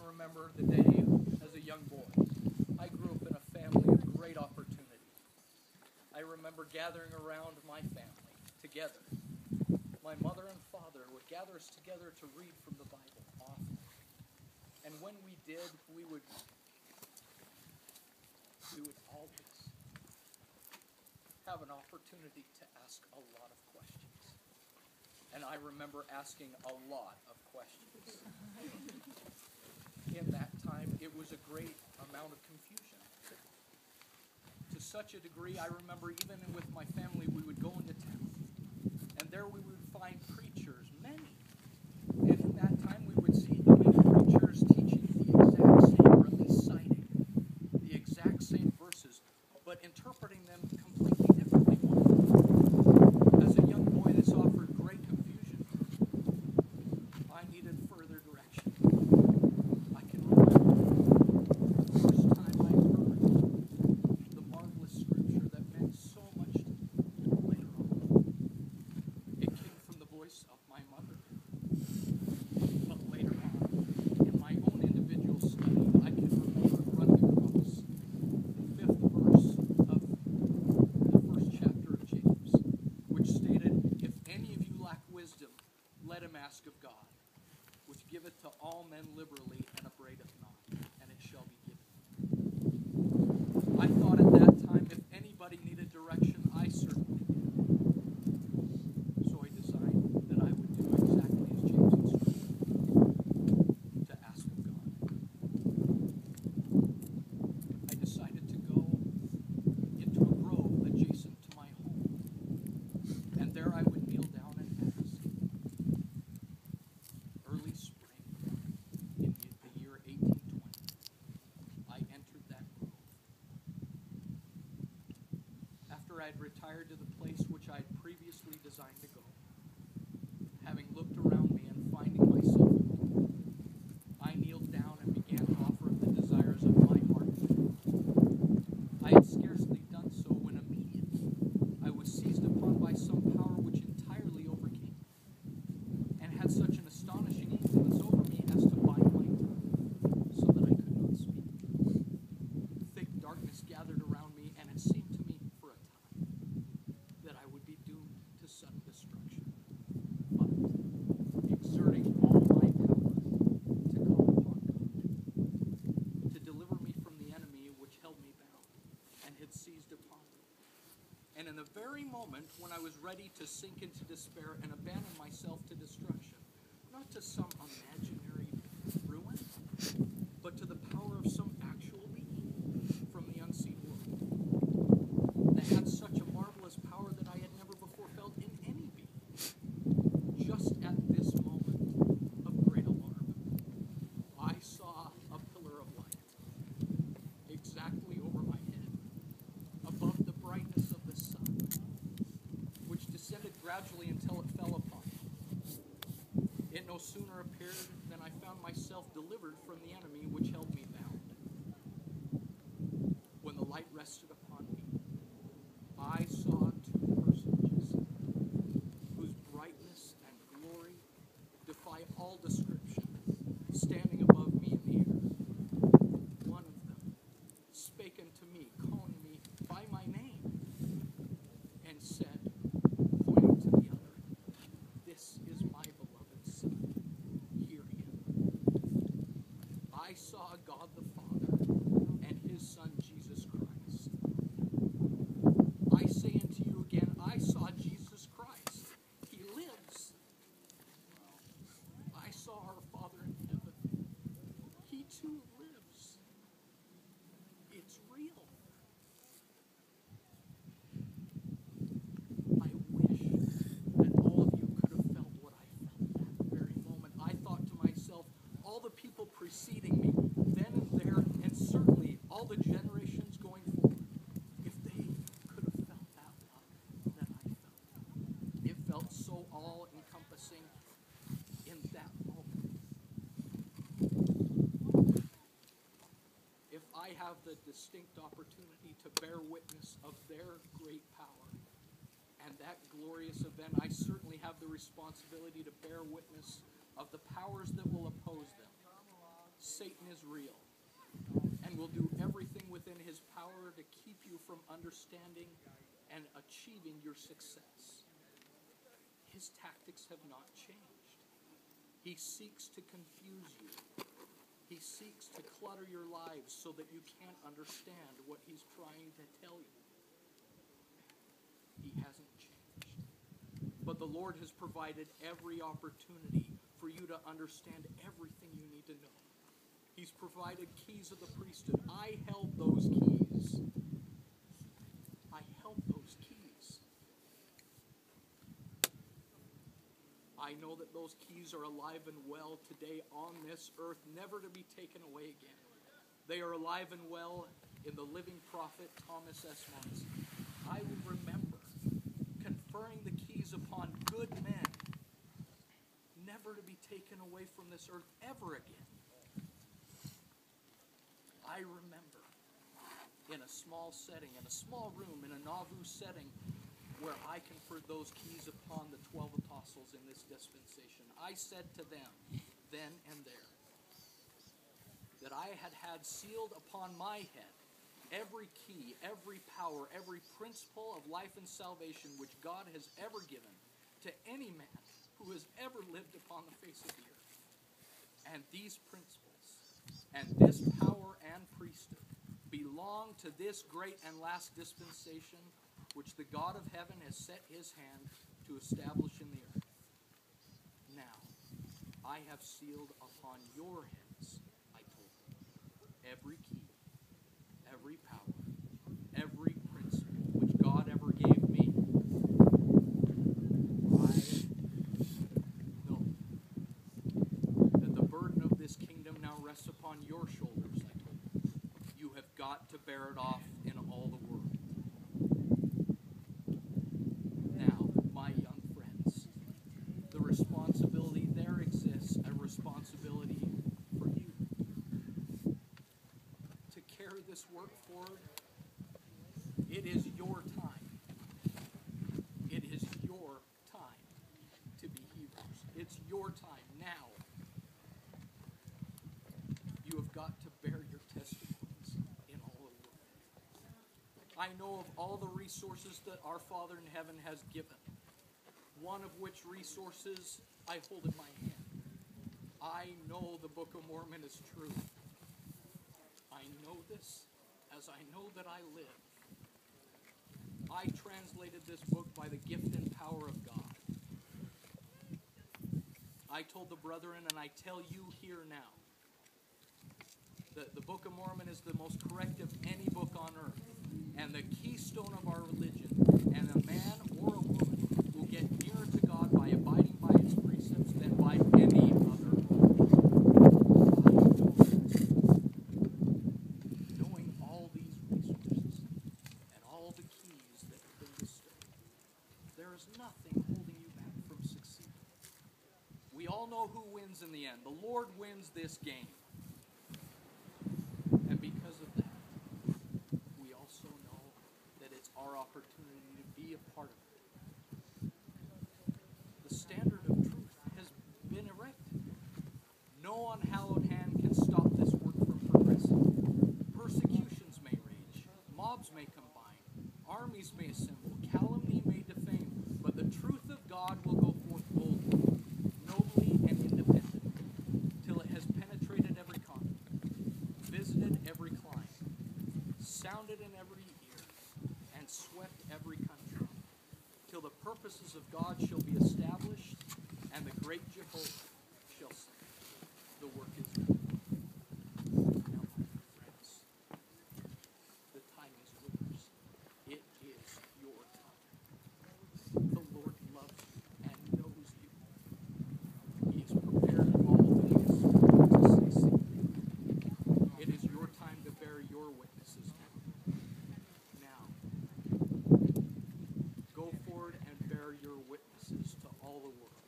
remember the day as a young boy. I grew up in a family of great opportunity. I remember gathering around my family together. My mother and father would gather us together to read from the Bible often. And when we did, we would always have an opportunity to ask a lot of questions. And I remember asking a lot of questions. In that time, it was a great amount of confusion. To such a degree, I remember even with my family, we would go into town, and there we would find preachers, many. And in that time, we would see many preachers teaching the exact same, or at least citing the exact same verses, but interpreting them completely differently. As a young boy, this offered great confusion. I needed further direction. I can remember the first time I heard the marvelous scripture that meant so much to me later on. It came from the voice of my mother. But later on, in my own individual study, I can remember running across the 5th verse of the first chapter of James, which stated, "If any of you lack wisdom, let him ask of God, which giveth to all men liberally and upbraideth not, and it shall be given." I thought at that time, if anybody needed direction, I certainly did. So I decided that I would do exactly as James instructed, to ask of God. I decided to go into a grove adjacent to my home, and there I would kneel down and ask. Early spring in the year 1820, I entered that grove. After I had retired to the place which I had previously designed to go, having looked around me and finding myself alone, I kneeled down and began to offer the desires of my heart. I had scarcely done so when immediately I was seized upon by some power which entirely overcame me, and had such an astonishing influence over me as to bind my tongue, so that I could not speak. Thick darkness gathered around me, and it seemed to me for a time that I would be doomed to sudden destruction. But, exerting all my power to call upon God, to deliver me from the enemy which held me bound, and had seized upon me. And in the very moment when I was ready to sink into despair and abandon myself to destruction, not to some imaginary ruin, but to the power of some actual being from the unseen world, that had such a marvelous power that I had never before felt in any being. Just at this moment of great alarm, I saw a pillar of light exactly over my head, above the brightness of the sun, which descended gradually until it fell upon me. It no sooner appeared than I found myself delivered from the enemy which held me bound. When the light rested upon me, I saw two personages whose brightness and glory defy all description, standing above me in the air. One of them spake unto me, calling me by my name, and said, pointing to the other, "This is my beloved Son, hear him." I saw God the Father and his Son Jesus Christ. I say unto you again, I saw Jesus Christ. He lives. I saw our Father in heaven. He too lives. It's real. I wish that all of you could have felt what I felt at that very moment. I thought to myself, all the people preceding me, then and there, and certainly all the generations going forward, if they could have felt that love that I felt. It felt so all-encompassing in that moment. If I have the distinct opportunity to bear witness of their great power and that glorious event, I certainly have the responsibility to bear witness of the powers that will oppose them. Satan is real and will do everything within his power to keep you from understanding and achieving your success. His tactics have not changed. He seeks to confuse you. He seeks to clutter your lives so that you can't understand what he's trying to tell you. He hasn't changed. But the Lord has provided every opportunity for you to understand everything you need to know. He's provided keys of the priesthood. I held those keys. I held those keys. I know that those keys are alive and well today on this earth, never to be taken away again. They are alive and well in the living prophet Thomas S. Monson. I will remember conferring the keys upon good men, never to be taken away from this earth ever again. I remember in a small setting, in a small room, in a Nauvoo setting, where I conferred those keys upon the 12 apostles in this dispensation. I said to them, then and there, that I had sealed upon my head every key, every power, every principle of life and salvation which God has ever given to any man who has ever lived upon the face of the earth. And these principles and this power and priesthood belong to this great and last dispensation which the God of heaven has set his hand to establish in the earth. Now, I have sealed upon your heads, I told them, every key, every power, every principle which God ever gave me. I know that the burden of this kingdom now rests upon your shoulders, I told them. You have got to bear it off in all the world. Now, my young friends, the responsibility there exists, a responsibility for you to carry this work forward. It is your time. It is your time to be Hebrews. It's your time now. You have got to bear your testimonies in all the world. I know of all the resources that our Father in heaven has given, one of which resources I hold in my hand. I know the Book of Mormon is true. I know this as I know that I live. I translated this book by the gift and power of God. I told the brethren, and I tell you here now, that the Book of Mormon is the most correct of any book on earth, and the keystone of our religion. And a man or a woman will get nearer to God by abiding by its precepts than by any other book. Knowing all these resources and all the keys that have been bestowed, there is nothing holding you back from succeeding. We all know who wins in the end. The Lord wins this game. And because of that, we also know that it's our opportunity to be a part of it. The standard of truth has been erected. No unhallowed hand can stop this work from progressing. Persecutions may rage, mobs may combine, armies may assemble, calumny may defame, but the truth of God will go forth boldly, nobly, and independently, till it has penetrated every continent, visited every clime, sounded in every ear, and swept every country, till the purposes of God shall be established, and the great Jehovah shall say, the work is done. Now, my friends, the time is yours. It is your time. The Lord loves you and knows you. He has prepared all things to succeed. It is your time to bear your witnesses now. Go forward and bear your witnesses to all the world.